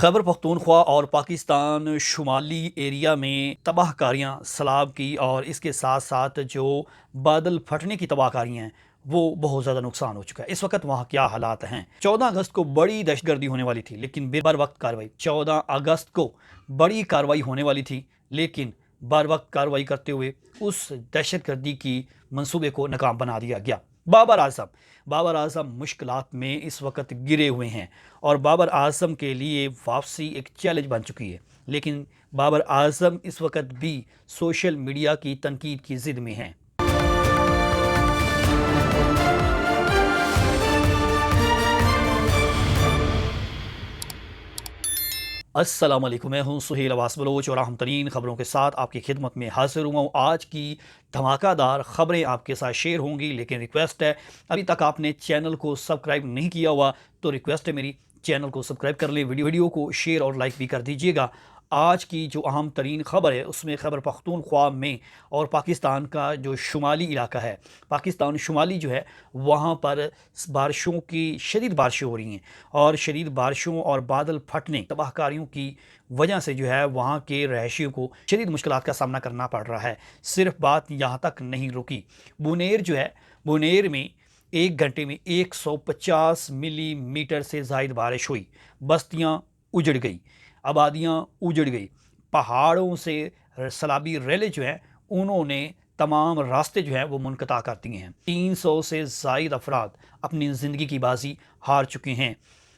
खैबर पख्तूनख्वा और पाकिस्तान शुमाली एरिया में तबाहकारियाँ सैलाब की और इसके साथ साथ जो बादल फटने की तबाहकारियाँ हैं वो बहुत ज़्यादा नुकसान हो चुका है। इस वक्त वहाँ क्या हालात हैं? 14 अगस्त को बड़ी दहशतगर्दी होने वाली थी लेकिन बर वक्त कार्रवाई 14 अगस्त को बड़ी कार्रवाई होने वाली थी लेकिन बर वक्त कार्रवाई करते हुए उस दहशतगर्दी की मंसूबे को नाकाम बना दिया गया। बाबर आजम मुश्किलात में इस वक्त गिरे हुए हैं और बाबर आजम के लिए वापसी एक चैलेंज बन चुकी है। लेकिन बाबर आजम इस वक्त भी सोशल मीडिया की तनकीद की ज़िद में हैं। अस्सलाम वालेकुम, मैं हूं सुहेल अब्बास बलोच और अहम तरीन ख़बरों के साथ आपकी खिदमत में हाजिर हुआ हूँ। आज की धमाकादार ख़बरें आपके साथ शेयर होंगी लेकिन रिक्वेस्ट है, अभी तक आपने चैनल को सब्सक्राइब नहीं किया हुआ तो रिक्वेस्ट है मेरी, चैनल को सब्सक्राइब कर लें, वीडियो को शेयर और लाइक भी कर दीजिएगा। आज की जो अहम तरीन ख़बर है उसमें खैबर पख्तूनख्वा में और पाकिस्तान का जो शुमाली इलाका है, पाकिस्तान शुमाली जो है वहाँ पर बारिशों की शदीद बारिशें हो रही हैं और शदीद बारिशों और बादल फटने तबाहकारियों की वजह से जो है वहाँ के रहायशियों को शदीद मुश्किलात का सामना करना पड़ रहा है। सिर्फ बात यहाँ तक नहीं रुकी, बुनेर जो है, बुनेर में 1 घंटे में 150 मिलीमीटर से ज़ायद बारिश हुई, बस्तियाँ उजड़ गई, आबादियाँ उजड़ गई, पहाड़ों से सैलाबी रेले जो हैं उन्होंने तमाम रास्ते जो हैं वो मुनक़ता कर दिए हैं। 300 से ज़ायद अफराद अपनी ज़िंदगी की बाजी हार चुके हैं,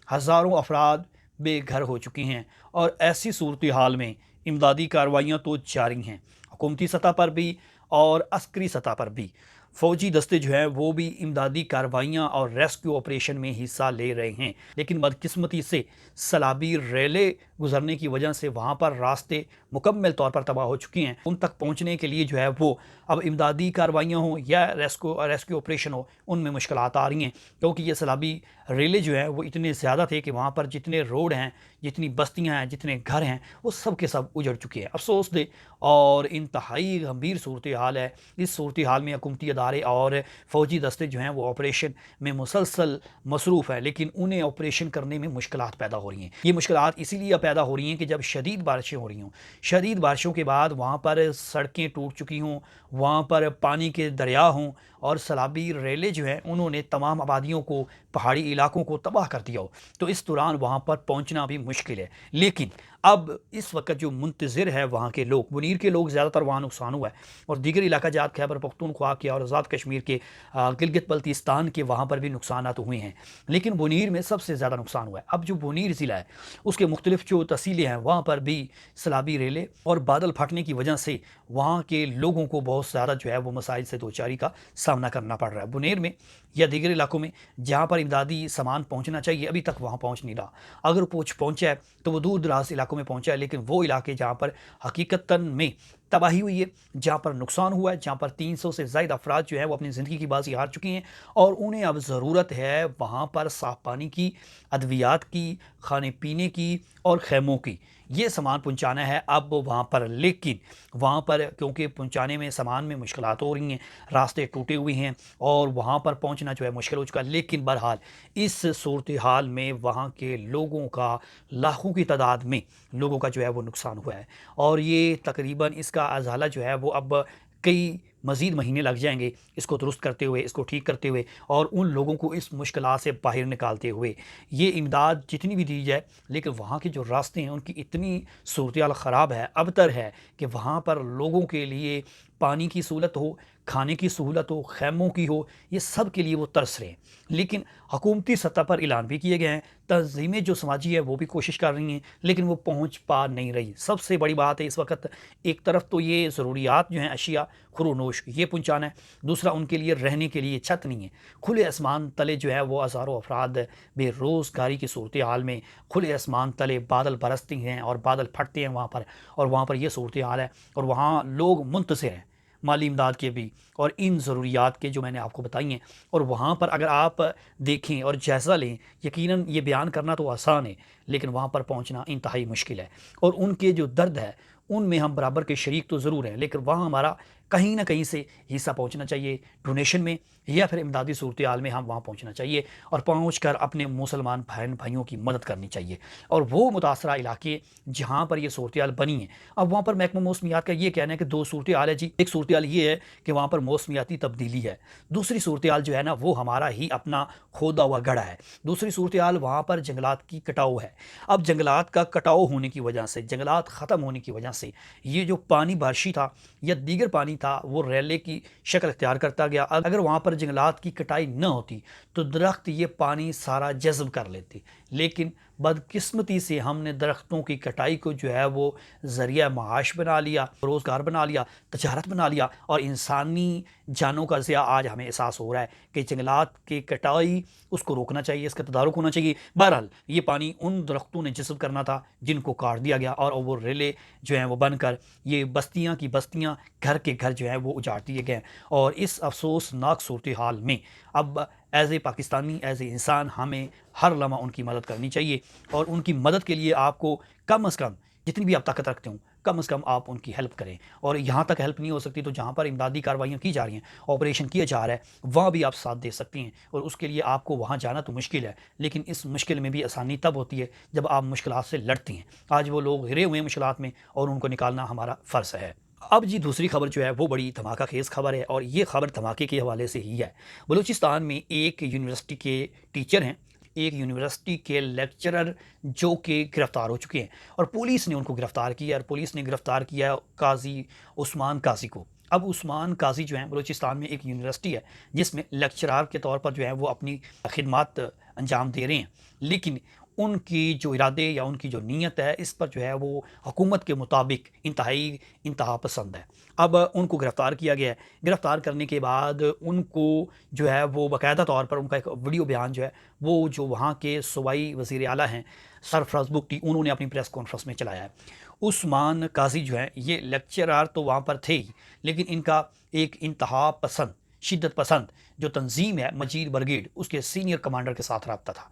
हज़ारों अफराद बेघर हो चुके हैं और ऐसी सूरत हाल में इमदादी कार्रवाइयाँ तो जारी हैं, हुकूमती सतह पर भी और अस्करी सतह पर भी। फ़ौजी दस्ते जो हैं वो भी इमदादी कार्रवाइयाँ और रेस्क्यू ऑपरेशन में हिस्सा ले रहे हैं लेकिन बदकिस्मती से सैलाबी रेले गुजरने की वजह से वहाँ पर रास्ते मुकम्मल तौर पर तबाह हो चुकी हैं। उन तक पहुँचने के लिए जो है वो अब इमदादी कार्रवाइयाँ हों या रेस्क्यू ऑपरेशन हो, उनमें मुश्किलात आ रही हैं क्योंकि ये सैलाबी रेले जो हैं वो इतने ज़्यादा थे कि वहाँ पर जितने रोड हैं, जितनी बस्तियाँ हैं, जितने घर हैं वो सब के सब उजड़ चुके हैं। अफसोस दे और इंतहाई गंभीर सूरत हाल है। इस सूरत हाल में हुकूमती अदारे और फ़ौजी दस्ते जो हैं वो ऑपरेशन में मुसलसल मसरूफ़ है लेकिन उन्हें ऑपरेशन करने में मुश्किलात पैदा हो रही हैं। ये मुश्किलात इसीलिए पैदा हो रही हैं कि जब शदीद बारिशें हो रही हों, शदीद बारिशों के बाद वहाँ पर सड़कें टूट चुकी हों, वहाँ पर पानी के दरिया हों और सैलाबी रेले जो हैं उन्होंने तमाम आबादियों को, पहाड़ी इलाकों को तबाह कर दिया हो, तो इस दौरान वहाँ पर पहुँचना भी मुश्किल है। लेकिन अब इस वक्त जो मुंतज़िर है वहाँ के लोग, मुनीर के लोग ज़्यादातर वहाँ नुकसान हुआ है और दीगर इलाका जात खैबर पख्तूनख्वा के और आज़ाद कश्मीर के गिलगित बल्तिस्तान के वहाँ पर भी नुकसान हुए हैं लेकिन बुनीर में सबसे ज़्यादा नुकसान हुआ है। अब जो बुनीर ज़िला है उसके मुख्तलिफ जो तहसीलें हैं वहाँ पर भी सैलाबी रेले और बादल फटने की वजह से वहाँ के लोगों को बहुत ज़्यादा जो है वो मसाइल से दोचारी का सामना करना पड़ रहा है। बुनेर में या दीगर इलाकों में जहाँ पर इमदादी सामान पहुँचना चाहिए अभी तक वहाँ पहुँच नहीं रहा, अगर पहुँचा है तो वो दूर दराज इलाकों में पहुँचा है लेकिन वो इलाके जहाँ पर हकीकतन में तबाही हुई है, जहाँ पर नुकसान हुआ है, जहाँ पर 300 से ज़ायद अफराद जो है वो अपनी ज़िंदगी की बाजी हार चुकी हैं और उन्हें अब ज़रूरत है वहाँ पर साफ़ पानी की, अद्वियात की, खाने पीने की और खैमों की, ये सामान पहुँचाना है अब वहाँ पर। लेकिन वहाँ पर क्योंकि पहुँचाने में सामान में मुश्किलात हो रही हैं, रास्ते टूटे हुए हैं और वहाँ पर पहुँचना जो है मुश्किल हो चुका है। लेकिन बहरहाल इस सूरत हाल में वहाँ के लोगों का, लाखों की तादाद में लोगों का जो है वो नुकसान हुआ है और ये तकरीबन इसका अज़ाला जो है वो अब कई मज़ीद महीने लग जाएंगे इसको दुरुस्त करते हुए, इसको ठीक करते हुए और उन लोगों को इस मुश्किलात से बाहर निकालते हुए। ये इमदाद जितनी भी दी जाए लेकिन वहाँ के जो रास्ते हैं उनकी इतनी सूरत हाल ख़राब है, अबतर है कि वहाँ पर लोगों के लिए पानी की सहूलत हो, खाने की सहूलत हो, खैमों की हो, ये सब के लिए वो तरस रहे हैं। लेकिन हुकूमती सतह पर ऐलान भी किए गए हैं, तंजीमें जो समाजी है वो भी कोशिश कर रही हैं लेकिन वो पहुँच पा नहीं रही। सबसे बड़ी बात है इस वक्त, एक तरफ तो ये ज़रूरियात जो हैं अशिया खुरूनोश ये पहुँचाना है, दूसरा उनके लिए रहने के लिए छत नहीं है। खुले आसमान तले जो है वो हज़ारों अफराद बेरोज़गारी की सूरत हाल में खुले आसमान तले बादल बरसते हैं और बादल फटते हैं वहाँ पर और वहाँ पर ये सूरत हाल है और वहाँ लोग मुंतज़िर हैं माली इमदाद के भी और इन ज़रूरियात के जो मैंने आपको बताई हैं। और वहाँ पर अगर आप देखें और जायज़ा लें, यकीनन ये बयान करना तो आसान है लेकिन वहाँ पर पहुँचना इंतहाई मुश्किल है। और उनके जो दर्द है उनमें हम बराबर के शरीक तो ज़रूर हैं, लेकिन वहाँ हमारा कहीं न कहीं से हिस्सा पहुँचना चाहिए, डोनेशन में या फिर इमदादी सूरत-ए-हाल में हम वहाँ पहुँचना चाहिए और पहुँच कर अपने मुसलमान बहन-भाइयों की मदद करनी चाहिए। और वो मुतासरा इलाके जहाँ पर ये सूरत-ए-हाल बनी है, अब वहाँ पर महकमा मौसमियात का ये कहना है कि 2 सूरत-ए-हाल है जी। एक सूरत-ए-हाल ये है कि वहाँ पर मौसमियाती तब्दीली है। दूसरी सूरत-ए-हाल जो है ना वो हमारा ही अपना खोदा हुआ गढ़ा है। दूसरी सूरत-ए-हाल वहाँ पर जंगलात की कटाव है। अब जंगलात का कटाव होने की वजह से, जंगलात ख़त्म होने की वजह से ये जो पानी बारिशी था या दीगर पानी था वो रैले की शक्ल इख्तियार करता गया। अगर वहाँ पर जंगलात की कटाई न होती तो दरख्त ये पानी सारा जज़्ब कर लेते, लेकिन बदकिस्मती से हमने दरख्तों की कटाई को जो है वो ज़रिया माश बना लिया, रोज़गार बना लिया, तजारत बना लिया और इंसानी जानों का ज़िया आज हमें एहसास हो रहा है कि जंगलात की कटाई उसको रोकना चाहिए, इसका तदारुक होना चाहिए। बहरहाल ये पानी उन दरख्तों ने जज़्ब करना था जिनको काट दिया गया और वो रेले जो हैं वो बनकर ये बस्तियाँ की बस्तियाँ, घर के घर जो हैं वो उजाड़ दिए गए। और इस अफसोसनाक सूरत हाल में अब as a Pakistani, as a इंसान हमें हर लम्हा उनकी मदद करनी चाहिए और उनकी मदद के लिए आपको कम अज़ कम जितनी भी आप ताकत रखते हो कम अज़ कम आप उनकी हेल्प करें। और यहाँ तक हेल्प नहीं हो सकती तो जहाँ पर इमदादी कार्रवाइयाँ की जा रही हैं, ऑपरेशन किया जा रहा है, वहाँ भी आप साथ दे सकती हैं। और उसके लिए आपको वहाँ जाना तो मुश्किल है, लेकिन इस मुश्किल में भी आसानी तब होती है जब आप मुश्किलात से लड़ती हैं। आज वो लोग घिरे हुए हैं मुश्किलात में और उनको निकालना हमारा फ़र्ज़ है। अब जी दूसरी खबर जो है वो बड़ी धमाका खेज़ खबर है और ये खबर धमाके के हवाले से ही है। बलूचिस्तान में एक यूनिवर्सिटी के टीचर हैं, एक यूनिवर्सिटी के लेक्चरर जो कि गिरफ़्तार हो चुके हैं और पुलिस ने उनको गिरफ़्तार किया और पुलिस ने गिरफ़्तार किया काज़ी उस्मान काज़ी को। अब उस्मान काज़ी जो हैं बलूचिस्तान में एक यूनिवर्सिटी है जिसमें लेक्चरार के तौर पर जो है वो अपनी खिदमत अंजाम दे रहे हैं, लेकिन उनकी जो इरादे या उनकी जो नीयत है इस पर जो है वो हुकूमत के मुताबिक इंतहा पसंद है। अब उनको गिरफ़्तार किया गया है। गिरफ़्तार करने के बाद उनको जो है वो बाकायदा तौर पर उनका एक वीडियो बयान जो है वो जो वहाँ के सूबाई वज़ीर आला हैं सरफ़राज़ बुगटी उन्होंने अपनी प्रेस कॉन्फ्रेंस में चलाया है। उस्मान काज़ी जो हैं ये लेक्चरार तो वहाँ पर थे ही, लेकिन इनका एक इंतहा पसंद, शिद्दत पसंद जो तंज़ीम है मजीद ब्रिगेड उसके सीनियर कमांडर के साथ रब्ता था।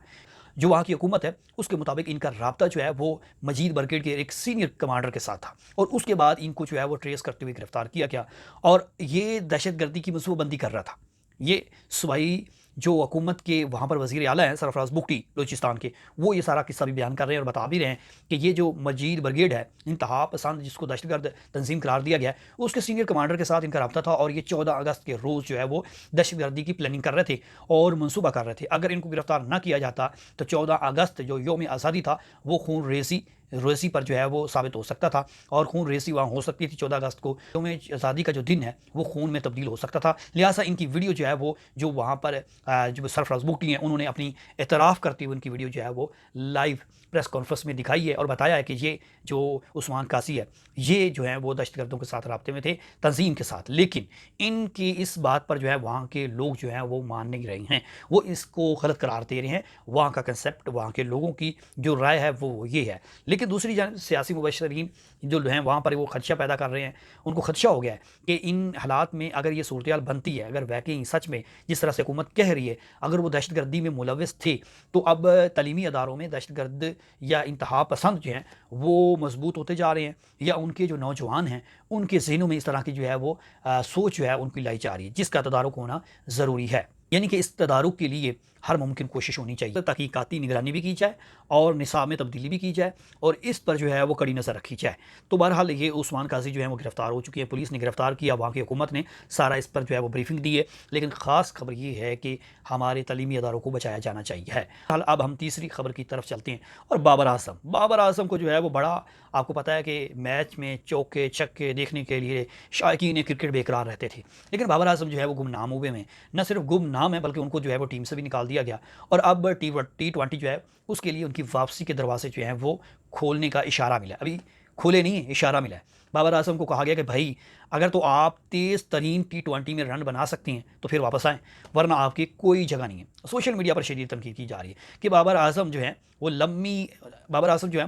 जो वहाँ की हुकूमत है उसके मुताबिक इनका राब्ता जो है वो मजीद ब्रिगेड के एक सीनियर कमांडर के साथ था और उसके बाद इनको जो है वो ट्रेस करते हुए गिरफ़्तार किया गया और ये दहशतगर्दी की मनसूबाबंदी कर रहा था। ये सूबाई जो हुकूमत के वहाँ पर वज़ीर आला हैं सरफ़राज़ बुगटी बलूचिस्तान के, वो ये सारा किस्सा भी बयान कर रहे हैं और बता भी रहे हैं कि ये जो मजीद ब्रिगेड है इंतहा पसंद जिसको दहशतगर्द तंजीम करार दिया गया है उसके सीनियर कमांडर के साथ इनका रब्ता था और ये 14 अगस्त के रोज़ जो है वो दहशतगर्दी की प्लानिंग कर रहे थे और मनसूबा कर रहे थे। अगर इनको गिरफ़्तार ना किया जाता तो 14 अगस्त जो यौम आज़ादी था वो खून रेसी पर जो है वो साबित हो सकता था और खून रेसी वहाँ हो सकती थी। 14 अगस्त को यौम आज़ादी का जो दिन है वो खून में तब्दील हो सकता था। लिहाजा इनकी वीडियो जो है वो जो वहाँ पर जो सरफ़राज़ बुगटी हैं उन्होंने अपनी एतराफ़ करते हुए उनकी वीडियो जो है वो लाइव प्रेस कॉन्फ्रेंस में दिखाई है और बताया है कि ये जो उस्मान काज़ी है ये जो है वो दहशतगर्दों के साथ राब्ते में थे, तंजीम के साथ। लेकिन इनकी इस बात पर जो है वहाँ के लोग जो हैं वो मान नहीं रहे हैं, वो इसको गलत करार दे रहे हैं। वहाँ का कंसेप्ट, वहाँ के लोगों की जो राय है वो ये है। लेकिन दूसरी जानब सियासी मुबशरीन जो हैं वहाँ पर वो खदशा पैदा कर रहे हैं, उनको खदशा हो गया है कि इन हालात में अगर ये सूरत हाल बनती है, अगर वाकई सच में जिस तरह से हुकूमत कह रही है अगर वो दहशतगर्दी में मुलविस थे तो अब तलीमी अदारों में दहशतगर्द या इंतहा पसंद जो हैं वो मजबूत होते जा रहे हैं या उनके जो नौजवान हैं उनके ज़हनों में इस तरह की जो है वो सोच जो है उनकी लाई जा रही है, जिसका तदारुक होना ज़रूरी है। यानी कि इस तदारुक के लिए हर मुमकिन कोशिश होनी चाहिए ताकि काती निगरानी भी की जाए और निसाब में तब्दीली भी की जाए और इस पर जो है वो कड़ी नज़र रखी जाए। तो बहरहाल ये उस्मान काज़ी जो है वो गिरफ़्तार हो चुकी है, पुलिस ने गिरफ़्तार किया, वहाँ की हुकूमत ने सारा इस पर जो है वो ब्रीफिंग दी है। लेकिन ख़ास खबर ये है कि हमारे तलीमी अदारों को बचाया जाना चाहिए है। हाल अब हम तीसरी खबर की तरफ चलते हैं और बाबर आज़म को जो है वो बड़ा आपको पता है कि मैच में चौके छक्के देखने के लिए शायकीन क्रिकेट बेकरार रहते थे, लेकिन बाबर आज़म जो है वो गुमनाम हुए में न सिर्फ गुमनाम है बल्कि उनको जो है वो टीम से भी निकाल दिया गया और अब T20 जो है उसके लिए उनकी वापसी के दरवाजे जो हैं वो खोलने का इशारा मिला। अभी खोले नहीं है, इशारा मिला है। बाबर आज़म को कहा गया कि भाई अगर तो आप तेज़ तरीन T20 में रन बना सकती हैं तो फिर वापस आएँ, वरना आपकी कोई जगह नहीं है। सोशल मीडिया पर शदीद तनकीद की जा रही है कि बाबर आज़म जो है वो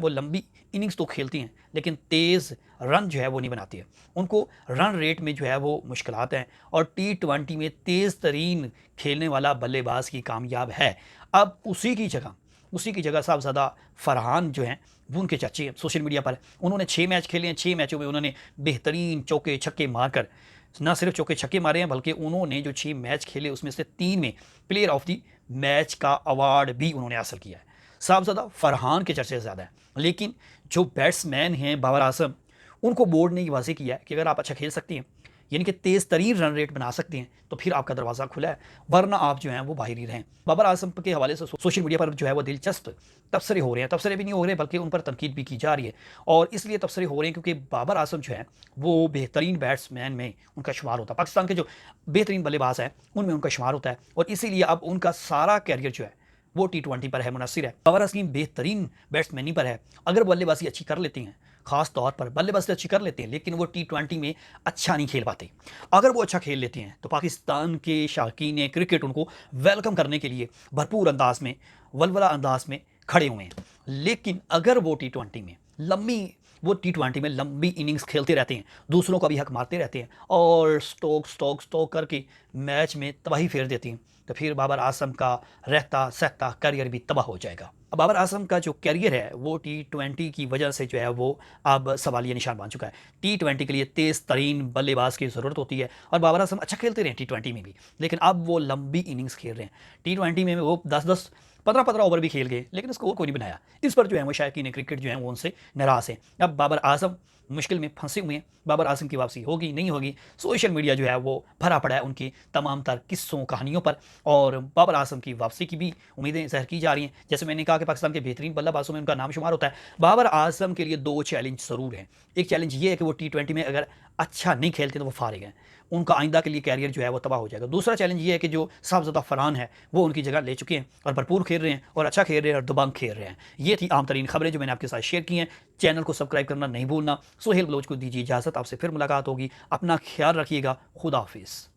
लंबी इनिंग्स तो खेलती हैं लेकिन तेज़ रन जो है वो नहीं बनाती है। उनको रन रेट में जो है वो मुश्किलात हैं और T20 में तेज़ तरीन खेलने वाला बल्लेबाज की कामयाब है। अब उसी की जगह उसी की जगह साहबजादा फरहान जो हैं वो उनके चर्चे सोशल मीडिया पर। उन्होंने 6 मैच खेले हैं, 6 मैचों में उन्होंने बेहतरीन चौके छक्के मारकर ना सिर्फ चौके छक्के मारे हैं, बल्कि उन्होंने जो 6 मैच खेले उसमें से 3 में प्लेयर ऑफ द मैच का अवार्ड भी उन्होंने हासिल किया है। साहबजादा फरहान के चर्चे ज़्यादा हैं, लेकिन जो बैट्समैन हैं बाबर आजम, उनको बोर्ड ने ये वाज़ेह किया है कि अगर आप अच्छा खेल सकते हैं, यानी कि तेज़ तरीन रन रेट बना सकते हैं, तो फिर आपका दरवाज़ा खुला है, वरना आप जो हैं वो बाहर ही रहें। बाबर आजम के हवाले से सोशल मीडिया पर जो है वो दिलचस्प तबसरे हो रहे हैं, तबसरे भी नहीं हो रहे बल्कि उन पर तनकीद भी की जा रही है, और इसलिए तबसरे हो रहे हैं क्योंकि बाबर आजम जो है वो बेहतरीन बैट्समैन में उनका शुमार होता है। पाकिस्तान के जो बेहतरीन बल्लेबाज हैं उनमें उनका शुमार होता है, और इसीलिए अब उनका सारा कैरियर जो है वो T20 पर है, मुनहसर है। बाबर आजम बेहतरीन बैट्समैनी पर है। अगर बल्लेबाजी अच्छी कर लेते हैं, खास तौर पर बल्लेबाजी अच्छी कर लेते हैं, लेकिन वो T20 में अच्छा नहीं खेल पाते। अगर वो अच्छा खेल लेते हैं तो पाकिस्तान के शौकीन क्रिकेट उनको वेलकम करने के लिए भरपूर अंदाज में, वलवला अंदाज में खड़े हुए हैं। लेकिन अगर वो T20 में लंबी इनिंग्स खेलते रहते हैं, दूसरों का भी हक मारते रहते हैं और स्टोक करके मैच में तबाही फेर देती हैं, तो फिर बाबर आजम का रहता सहता करियर भी तबाह हो जाएगा। अब बाबर आजम का जो करियर है वो T20 की वजह से जो है वो अब सवालिया निशान बन चुका है। T20 के लिए तेज़ तरीन बल्लेबाज की ज़रूरत होती है, और बाबर आजम अच्छा खेलते रहे T20 में भी, लेकिन अब वो लंबी इनिंग्स खेल रहे हैं। T20 में वो 10-10 15-15 ओवर भी खेल गए, लेकिन स्कोर कोई नहीं बनाया। इस पर जो है वो शायकीन क्रिकेट जो है वो उनसे नाराज़ हैं। अब बाबर आजम मुश्किल में फंसे हुए हैं। बाबर आजम की वापसी होगी नहीं होगी, सोशल मीडिया जो है वो भरा पड़ा है उनकी तमाम तर किस्सों कहानियों पर, और बाबर आजम की वापसी की भी उम्मीदें ज़ाहिर की जा रही हैं। जैसे मैंने कहा कि पाकिस्तान के बेहतरीन बल्लेबाजों में उनका नाम शुमार होता है। बाबर आजम के लिए 2 चैलेंज ज़रूर हैं। एक चैलेंज ये है कि वो T20 में अगर अच्छा नहीं खेलते तो वो फारिग हैं, उनका आइंदा के लिए कैरियर जो है वो तबाह हो जाएगा। दूसरा चैलेंज ये है कि जो साहबजादा फरहान है वो उनकी जगह ले चुके हैं और भरपूर खेल रहे हैं, और अच्छा खेल रहे हैं, और दबंग खेल रहे हैं। ये थी आम तरीन खबरें जो मैंने आपके साथ शेयर की हैं। चैनल को सब्सक्राइब करना नहीं भूलना। सुहेल बलोच को दीजिए इजाज़त, आपसे फिर मुलाकात होगी। अपना ख्याल रखिएगा। खुदा हाफिज़।